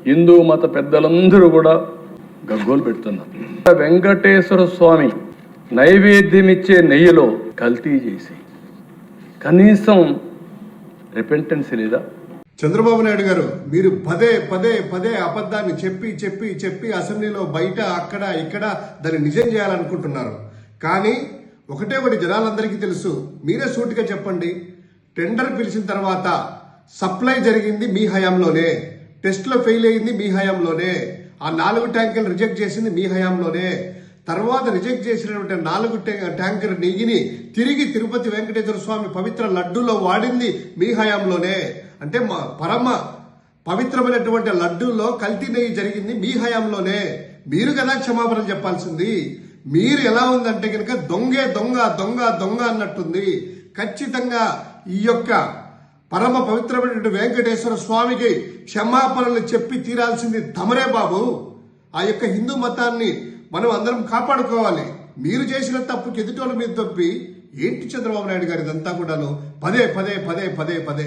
హిందూ మత పెద్దలందరూ కూడా గగ్గోలు పెడుతున్నారు. వెంకటేశ్వర స్వామి నైవేద్యం ఇచ్చే నెయ్యిలో కల్తీ చేసి కనీసం రిపెంటెన్స్ లేదా? చంద్రబాబు నాయుడు గారు, మీరు పదే పదే పదే అబద్ధాన్ని చెప్పి చెప్పి చెప్పి అసెంబ్లీలో బయట అక్కడ ఇక్కడ దాన్ని నిజం చేయాలనుకుంటున్నారు. కానీ ఒకటి జనాలందరికీ తెలుసు. మీరే సూటిగా చెప్పండి. టెండర్ పిలిచిన తర్వాత సప్లై జరిగింది మీ హయాంలోనే, టెస్ట్లో ఫెయిల్ అయింది మీ హయాంలోనే, ఆ 4 ట్యాంకర్లు రిజెక్ట్ చేసింది మీ హయాంలోనే, తర్వాత రిజెక్ట్ చేసినటువంటి 4 ట్యాంకర్ నెయ్యిని తిరిగి తిరుపతి వెంకటేశ్వర స్వామి పవిత్ర లడ్డూలో వాడింది మీ హయాంలోనే. అంటే పరమ పవిత్రమైనటువంటి లడ్డూలో కల్తీ నెయ్యి జరిగింది మీ హయాంలోనే. మీరు కదా క్షమాపణ చెప్పాల్సింది. మీరు ఎలా ఉందంటే కనుక దొంగే దొంగ దొంగ దొంగ అన్నట్టుంది. ఖచ్చితంగా ఈ యొక్క పరమ పవిత్రమైనటువంటి వెంకటేశ్వర స్వామికి క్షమాపణలు చెప్పి తీరాల్సింది తమరే బాబు. ఆ యొక్క హిందూ మతాన్ని మనం అందరం కాపాడుకోవాలి. మీరు చేసిన తప్పుకి ఎదుటోళ్ళ మీద తప్పి ఏంటి చంద్రబాబు నాయుడు గారి ఇదంతా కూడాను పదే పదే పదే పదే పదే